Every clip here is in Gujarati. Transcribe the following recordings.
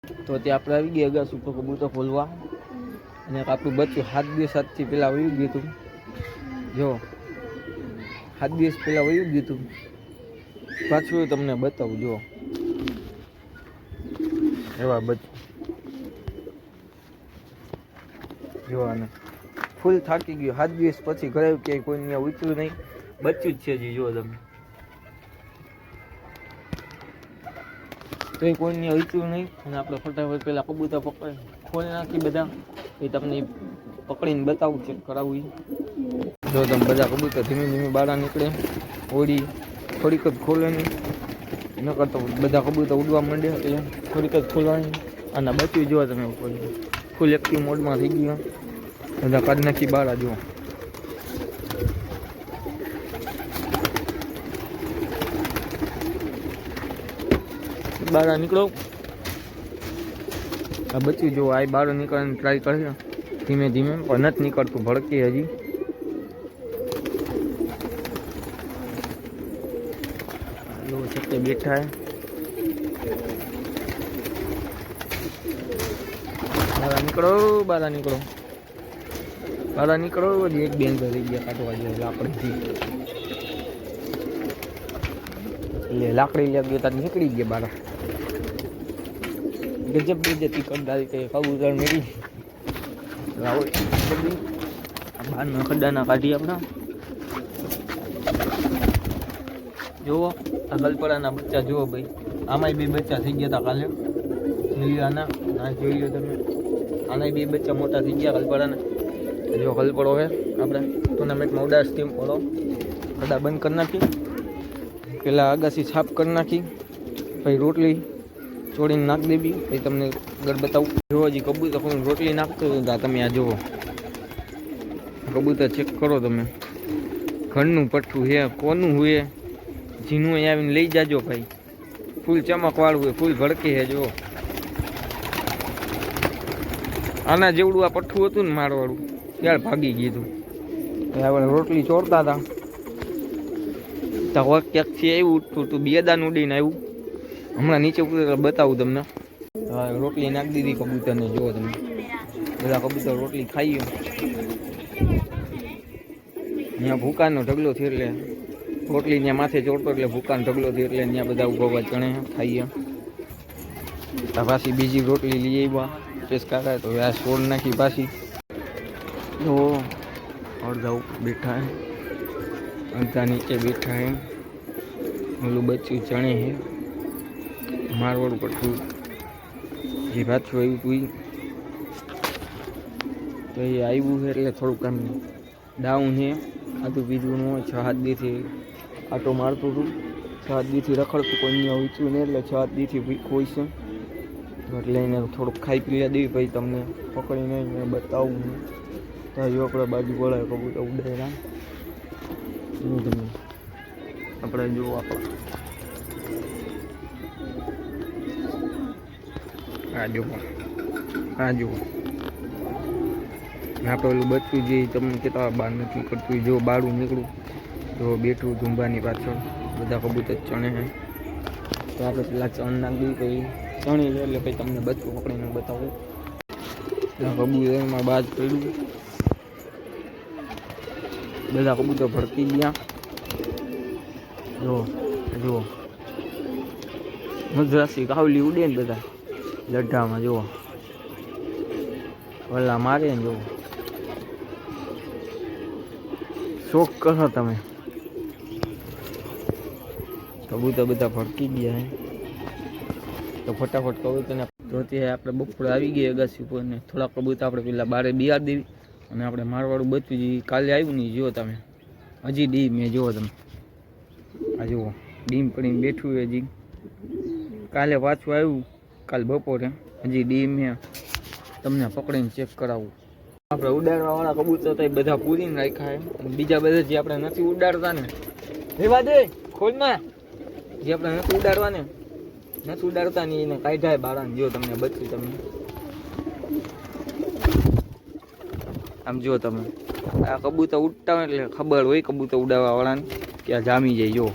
તો ત્યાં આપણે આવી ગયા અગાસી ઉપર કબૂતર ખોલવા, અને આપણું બચ્ચું 7 દિવસ આજથી પહેલાં વયું ગયું હતું. જો 7 દિવસ પહેલાં વયું ગયું હતું. પાછું તમને બતાવું, જો એવા બચ્ચું જોવાને ફૂલ થાકી ગયું. 7 દિવસ પછી ઘરે ક્યાંય કોઈ ત્યાં ઉતર્યું નહીં, બચ્ચું જ છે જી. જુઓ તમે, તો કોઈ ત્યાં ઉતર્યું નહીં. અને આપણે ફટાફટ પહેલાં કબૂતર પકડી ખોલી નાખી બધા. એ તમને પકડીને બતાવું, ચેક કરાવું. જો તમે બધા કબૂતર ધીમે ધીમે બહાર નીકળે, ઓડી થોડીક જ ખોલે નહીં, નકર તો બધા કબૂતર ઉડવા માંડે, એટલે થોડીક જ ખોલવાની. અને બચ્ચું જોવા તમે ઉપર ફૂલ એક્ટિવ મોડમાં થઈ ગયું, બધા કાઢી નાખી બહાર. જુઓ બહાર નીકળો. આ બચ્ચું જો આ બહાર નીકળવાની ટ્રાય કરે ધીમે ધીમે, પણ નથી નીકળતું, ભડકે હજી. જો છતે બેઠા હે. બહાર નીકળો, બહાર નીકળો, બહાર નીકળો. એક બેન થઈ ગયા કાઢવા જોઈએ લાકડીથી, એટલે લાકડી લઈ ગયો ત્યાં નીકળી ગયા બહાર. ગજબ બેજતી કરદારી કે કબૂતર મેરી રાવલ બહારના ખड्डाના કાઢી આપણા. જુઓ આ ગલપડાના બચ્ચા જુઓ ભાઈ, આમાંય 2 બચ્ચા થઈ ગયા હતા કાલે. લીલાના આ જોઈ લો તમે, આના 2 બચ્ચા મોટા થઈ ગયા ગલપડાના. જો ગલપડો હે આપણે ટુર્નામેન્ટમાં ઉડાસ ટીમ પડો. ખड्डा બંધ કરી નાખી, પેલા અગાસી સાફ કરી નાખી, પછી રોટલી ચોળીને નાખ દેવી. એ તમને આગળ બતાવું. જો હજી કબૂતર રોટલી નાખતો હતા તમે. આ જુઓ કબૂતર ચેક કરો તમે, ઘરનું પઠ્ઠું હે, કોનું હોય, જીનું આવીને લઈ જાજો ભાઈ. ફૂલ ચમકવાળું હોય, ફૂલ ભડકે હે. જુઓ આના જેવડું આ પઠ્ઠું હતું ને મારવાળું, ત્યારે ભાગી ગયું. આપણે રોટલી ચોરતા હતા તો ક્યાંકથી આવ્યું ઉઠતું હતું, 2 દાન ઉડીને આવ્યું. હમણાં નીચે ઉતરે બતાવું તમને. રોટલી નાખી દીધી કબૂતરને. જુઓ તમે, બધા કબૂતર રોટલી ખાઈ ગયો. ત્યાં ભૂકાનો ઢગલો થયો, એટલે રોટલી ત્યાં માથે ચોડતો, એટલે ભૂકાનો ઢગલો થયો, એટલે ત્યાં બધા ઉભા ચણે ખાઈએ. પાછી બીજી રોટલી લઈ આવ્યા પેસ કાઢા, તો આ છોડ નાખી પાછી. જો અડધા બેઠા હે, અડધા નીચે બેઠા હે. ઓલું બચ્ચું ચણે હે, મારવાડું પઠ્ઠું જે પાછું આવ્યું હતું તો એ આવ્યું છે, એટલે થોડુંક આમ ડાઉન છે. આટલું બીજું ન હોય. 6-7 દીથી આટો મારતું હતું, 6-7 દીથી રખડતું, કોઈ અહીંયા ઊંચું નહીં, એટલે 6-7 દીથી ભીખ હોય છે. એટલે એને થોડુંક ખાઈ પી દેવી. પછી તમને પકડીને અહીંયા બતાવું. તો આપણે બાજુ વળાય કબૂતર ઉડાડ્યા. તમે આપણે જુઓ, આ જુઓ, આ જુઓ આપણે ઓલું બચ્ચું જે તમને કહેતા બહાર નથી કરતું, જો બાળું નીકળું તો બેઠું ઝુંબાની પાછળ. બધા કબૂતર ચણે છે, તો આપણે પેલા ચણ નાખી, પછી ચણી લે, એટલે પછી તમને બચ્ચું પકડીને બતાવું. કબૂતરમાં બાજ પડ્યું, બધા કબૂતર ભડકી ગયા. જુઓ જુઓ, મદ્રાસી કાવલી ઉડે ને બધા લઢામાં. જુઓ વલ્લા મારે ને. જુઓ શોખ કરો તમે. કબૂતર બધા ભડકી ગયા હે, તો ફટાફટ કબૂતરને ધોતી. આપણે બપોરે આવી ગઈ અગાસી ઉપર, ને થોડા કબૂતર આપણે પેલા બારે બિયાર દેવી. અને આપણે મારવાળું બચ્ચું જે કાલે આવ્યું નહીં, જુઓ તમે, હજી ડીમ એ જુઓ તમે. આ જુઓ ડીમ પડીને બેઠું હે હજી. કાલે પાછું આવ્યું, કાલ બપોરે. હજી ડીમ હે, તમને પકડીને ચેક કરાવું. આપણે ઉડાડવા વાળા કબૂતર તો બધા પૂરીને રાખ્યા છે. બીજા બધા જે આપણે નથી ઉડાડતા ને, રેવા દે, ખોલમાં. જે આપણે નથી ઉડાડવા ને, નથી ઉડાડતા ને, એને કાઢાય બાળાને. જો તમને બચ્ચું તમે આમ જો તમે, આ કબૂતર ઉડતા હોય એટલે ખબર હોય કબૂતર ઉડાડવા વાળાને કે આ જામી જાય. જો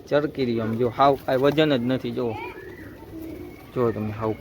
ચરકી રહ્યો આમ, જો હાવ કાંઈ વજન જ નથી. જો તમે હાવ